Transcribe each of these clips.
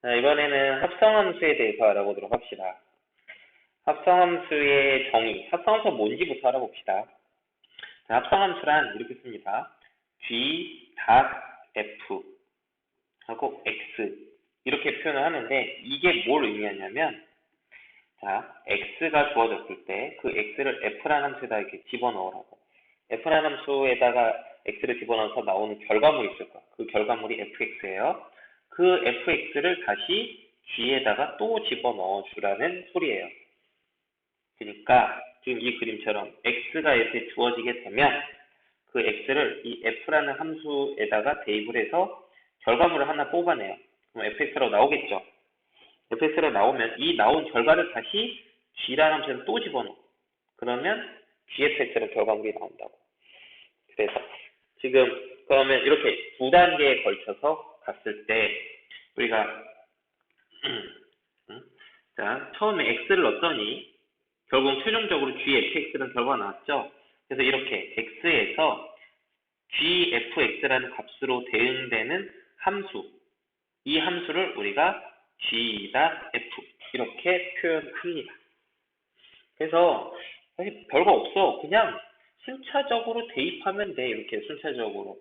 자, 이번에는 합성함수에 대해서 알아보도록 합시다. 합성함수의 정의, 합성함수가 뭔지부터 알아봅시다. 자, 합성함수란 이렇게 씁니다. g f 하고 x 이렇게 표현을 하는데 이게 뭘 의미하냐면 자, x가 주어졌을 때 그 x를 f라는 함수에다 이렇게 집어넣으라고. f라는 함수에다가 x를 집어넣어서 나오는 결과물이 있을 거야. 그 결과물이 fx예요. 그 fx를 다시 g에다가 또 집어넣어 주라는 소리예요. 그러니까 지금 이 그림처럼 x가 이렇게 주어지게 되면 그 x를 이 f라는 함수에다가 대입을 해서 결과물을 하나 뽑아내요. 그럼 fx라고 나오겠죠. fx라고 나오면 이 나온 결과를 다시 g라는 함수에다 또 집어넣어. 그러면 gfx라는 결과물이 나온다고. 그래서 지금 그러면 이렇게 두 단계에 걸쳐서 갔을 때 우리가 자 처음에 x를 넣었더니 결국 최종적으로 gfx라는 결과가 나왔죠. 그래서 이렇게 x에서 gfx라는 값으로 대응되는 함수, 이 함수를 우리가 g.f 이렇게 표현합니다. 그래서 사실 별거 없어. 그냥 순차적으로 대입하면 돼. 이렇게 순차적으로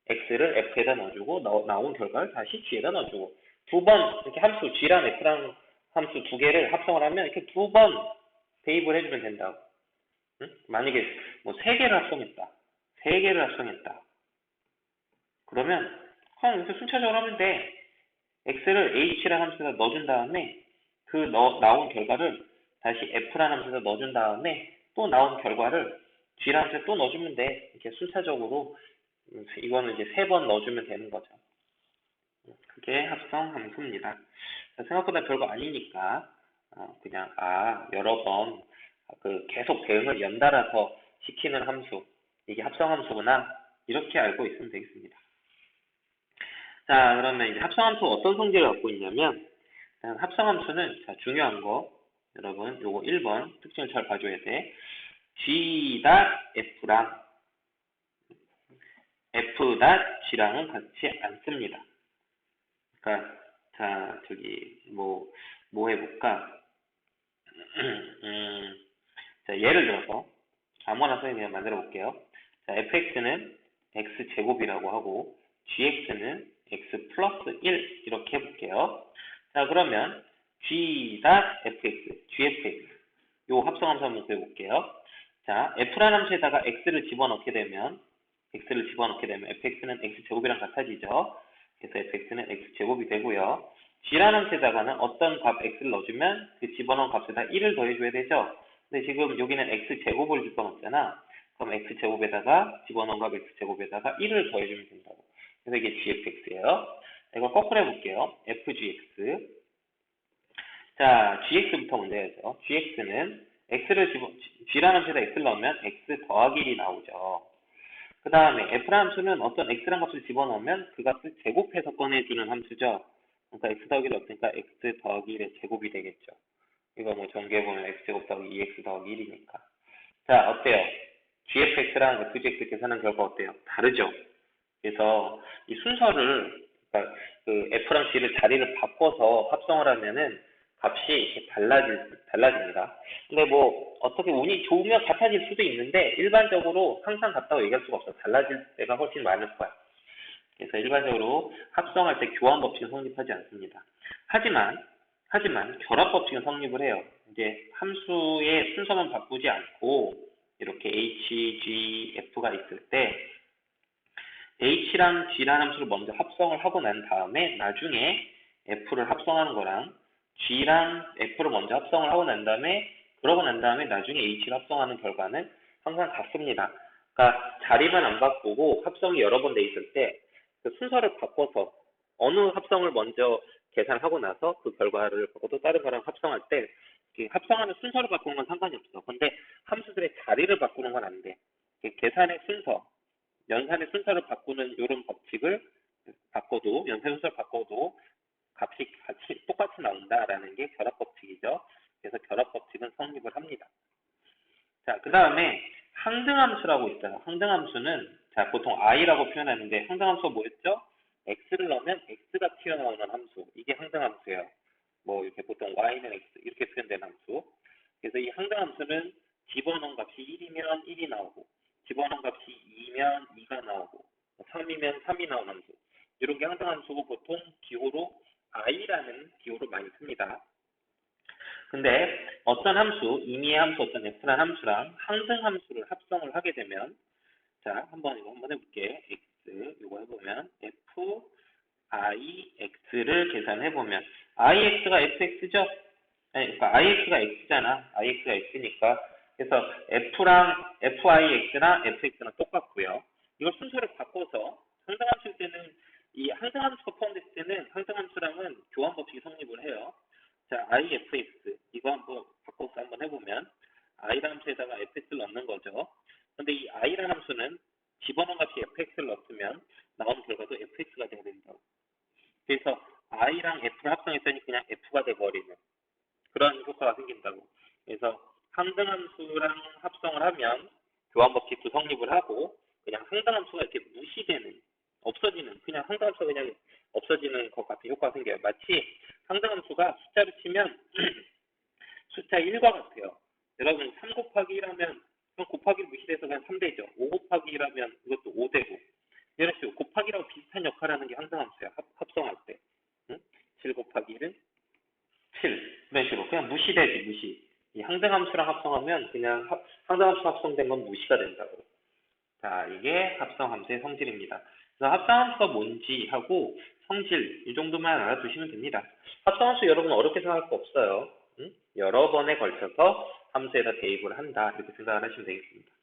x를 f에다 넣어주고 나온 결과를 다시 g에다 넣어주고 두 번 이렇게 함수 g랑 f랑 함수 두 개를 합성을 하면 이렇게 두 번 대입을 해주면 된다고. 응? 만약에 뭐 세 개를 합성했다. 세 개를 합성했다. 그러면 그냥 이렇게 순차적으로 하면 돼. x를 h라는 함수에다 넣어준 다음에 그 나온 결과를 다시 f라는 함수에다 넣어준 다음에 또 나온 결과를 g라는 함수에 또 넣어주면 돼. 이렇게 순차적으로 이거는 이제 세 번 넣어주면 되는 거죠. 그게 합성 함수입니다. 생각보다 별거 아니니까 그냥 여러 번 계속 대응을 연달아서 시키는 함수 이게 합성 함수구나 이렇게 알고 있으면 되겠습니다. 자, 그러면 이제 합성함수 어떤 성질을 갖고 있냐면, 합성함수는, 자, 중요한 거, 여러분, 요거 1번 특징을 잘 봐줘야 돼. g.f랑 f.g랑은 같이 않습니다. 그러니까, 자, 뭐 해볼까? 자, 예를 들어서, 아무거나 선생님이 그냥 만들어 볼게요. 자, fx는 x제곱이라고 하고, gx는 x 플러스 1 이렇게 해볼게요. 자, 그러면 gfx 요 합성함수 한번 구해볼게요. 자, f라는 함수에다가 x를 집어넣게 되면 fx는 x제곱이랑 같아지죠. 그래서 fx는 x제곱이 되고요. g라는 함수에다가는 어떤 값 x를 넣어주면 그 집어넣은 값에다 1을 더해줘야 되죠. 근데 지금 여기는 x제곱을 집어넣었잖아. 그럼 x제곱에다가 집어넣은 값 x제곱에다가 1을 더해주면 된다고. 그래서 이게 gfx예요. 이거 거꾸로 해볼게요. fgx. 자, gx부터 먼저 해야죠. gx는 g라는 함수에다 x를 넣으면 x 더하기 1이 나오죠. 그 다음에 f라는 함수는 어떤 x라는 값을 집어넣으면 그 값을 제곱해서 꺼내주는 함수죠. 그러니까 x 더하기 1이 없으니까 x 더하기 1의 제곱이 되겠죠. 이거 뭐 전개해보면 x제곱 더하기 2x 더하기 1이니까. 자, 어때요? gfx랑 fgx 계산한 결과 어때요? 다르죠? 그래서 이 순서를, 그러니까 그 f랑 g를 자리를 바꿔서 합성을 하면은 값이 이렇게 달라집니다. 근데 뭐 어떻게 운이 좋으면 같아질 수도 있는데 일반적으로 항상 같다고 얘기할 수가 없어. 달라질 때가 훨씬 많을 거야. 그래서 일반적으로 합성할 때 교환 법칙은 성립하지 않습니다. 하지만 결합 법칙은 성립을 해요. 이제 함수의 순서만 바꾸지 않고 이렇게 h, g, f가 있을 때 h랑 g라는 함수를 먼저 합성을 하고 난 다음에 나중에 f를 합성하는 거랑 g랑 f를 먼저 합성을 하고 난 다음에 나중에 h를 합성하는 결과는 항상 같습니다. 그러니까 자리만 안 바꾸고 합성이 여러 번 돼 있을 때 그 순서를 바꿔서 어느 합성을 먼저 계산하고 나서 그 결과를 바꿔도 다른 거랑 합성할 때 합성하는 순서를 바꾸는 건 상관이 없어. 근데 함수들의 자리를 바꾸는 건 안 돼. 계산의 순서, 연산의 순서를 바꾸는 이런 법칙을 연산 순서를 바꿔도 값이 같이 똑같이 나온다라는 게 결합 법칙이죠. 그래서 결합 법칙은 성립을 합니다. 자, 그 다음에 항등함수라고 있어요. 항등함수는 자 보통 i라고 표현하는데 항등함수가 뭐였죠? x를 넣으면 x가 튀어나오는 함수. 이게 항등함수예요. 이게 항등함수고 보통 기호로 i라는 기호로 많이 씁니다. 근데 어떤 함수, 임의의 함수 어떤 f라는 함수랑 항등함수를 합성을 하게 되면 자, 이거 한번 해볼게. x 이거 해보면 f ix를 계산해보면 ix가 fx죠? 아니, 그러니까 ix가 x잖아. ix가 x니까 그래서 fix랑 fx랑 똑같고요. 이걸 순서를 바꿔서 항등함수일 때는 이 항등함수가 포함됐을 때는 항등함수랑은 교환 법칙이 성립을 해요. 자, ifx 이거 한번 바꿔서 한번 해보면 i라는 함수에다가 fx를 넣는 거죠. 근데 이 i라는 함수는 집어넣은 값이 fx를 넣으면 나오는 결과도 fx가 돼야 된다고. 그래서 i랑 f를 합성했더니 그냥 f가 돼버리는 그런 효과가 생긴다고. 그래서 항등함수랑 합성을 하면 교환법칙도 성립을 하고 그냥 항등함수가 이렇게 무시되는 없어지는 그냥 항등함수가 그냥 없어지는 것 같은 효과가 생겨요. 마치 항등함수가 숫자로 치면 숫자 1과 같아요. 여러분 3 곱하기 1하면 곱하기를 무시해서 그냥 3되죠. 5 곱하기 1하면 이것도 5되고 이런 식으로 곱하기라고 비슷한 역할을 하는 게 항등함수야. 합성할 때. 응? 7 곱하기 1은 7 이런 식으로 그냥 무시되지 무시. 이 항등함수랑 합성하면 그냥 항등함수 합성된 건 무시가 된다고. 자, 이게 합성함수의 성질입니다. 그래서 합성함수가 뭔지 하고 성질 이 정도만 알아두시면 됩니다. 합성함수 여러분 어렵게 생각할 거 없어요. 응? 여러 번에 걸쳐서 함수에다 대입을 한다 이렇게 생각을 하시면 되겠습니다.